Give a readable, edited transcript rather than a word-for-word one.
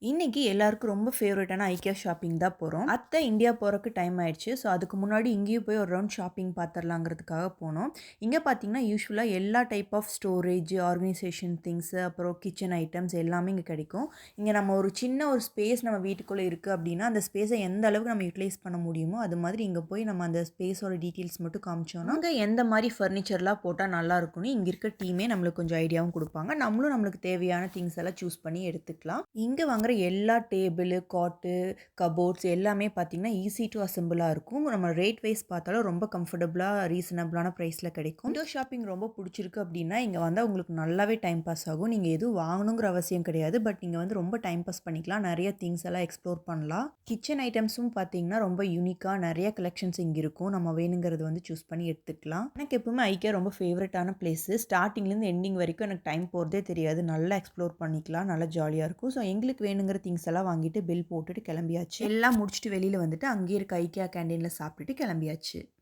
இன்னைக்கு எல்லாருக்கும் ரொம்ப ஃபேவரட்டான ஐக்கியா ஷாப்பிங் தான் போறோம். அத்தை இந்தியா போறக்கு டைம் ஆயிடுச்சு. ஸோ, அதுக்கு முன்னாடி இங்கேயும் போய் ஒரு ரவுண்ட் ஷாப்பிங் பார்த்துரலாங்கிறதுக்காக போனோம். இங்க பார்த்தீங்கன்னா, யூசுவலா எல்லா type of storage, organisation things, அப்புறம் கிச்சன் ஐட்டம்ஸ் எல்லாமே இங்க கிடைக்கும். இங்க நம்ம ஒரு சின்ன ஒரு ஸ்பேஸ் நம்ம வீட்டுக்குள்ள இருக்கு அப்படின்னா, அந்த ஸ்பேஸ எந்த அளவுக்கு நம்ம யுட்டிலைஸ் பண்ண முடியுமோ, அது மாதிரி இங்க போய் நம்ம அந்த ஸ்பேஸோட டீட்டெயில்ஸ் மட்டும் காமிச்சோம்னா, அங்க எந்த மாரி ஃபர்னிச்சர்லாம் போட்டா நல்லா இருக்கும்னு இங்க இருக்க டீமே நம்மளுக்கு கொஞ்சம் ஐடியாவும் குடுப்பாங்க. நம்மளும் நம்மளுக்கு தேவையான திங்ஸ் எல்லாம் சூஸ் பண்ணி எடுத்துக்கலாம். இங்க வாங்குற எல்லா டேபிளு, காட்டு, கபோர்ட்ஸ் எல்லாமே பார்த்தீங்கன்னா, ஈஸி டூ அசெம்பிளா இருக்கும். நம்ம ரேட் வைஸ் பார்த்தாலும் ரொம்ப கம்ஃபர்டபுளா, ரீசனபிளான பிரைஸ்ல கிடைக்கும். விண்டோ ஷாப்பிங் ரொம்ப புடிச்சிருக்கு அப்டின்னா, இங்க வந்தா உங்களுக்கு நல்லாவே டைம் பாஸ் ஆகும். நீங்க எதுவும் வாங்கணுங்கிற அவசியம் கிடையாது. பட் நீங்க வந்து ரொம்ப டைம் பாஸ் பண்ணிக்கலாம். நெறைய திங்ஸ் எல்லாம் எக்ஸ்ப்ளோர் பண்ணலாம். கிச்சன் ஐட்டம்ஸும் பார்த்தீங்கன்னா, ரொம்ப யூனிக்கா நெறைய கலெக்ஷன்ஸ் இங்க இருக்கும். நம்ம வேணுங்கிறது வந்து சூஸ் பண்ணி எடுத்துக்கலாம். எனக்கு எப்பவுமே ஐக்கியா ரொம்ப ஃபேவரட்டான பிளேஸு. ஸ்டார்ட்டிங்லேருந்து எண்டிங் வரைக்கும் எனக்கு டைம் போறதே தெரியாது. நல்லா எக்ஸ்ப்ளோர் பண்ணிக்கலாம். நல்லா ஜாலியா இருக்கும். ஸோ, எங்களுக்கு வேணுங்கிற திங்ஸ் எல்லாம் வாங்கிட்டு பில் போட்டுட்டு கிளம்பியாச்சு. எல்லாம் முடிச்சுட்டு வெளியில வந்துட்டு அங்கேயே இருக்க ஐக்கியா கேண்டீன்ல சாப்பிட்டுட்டு கிளம்பியாச்சு.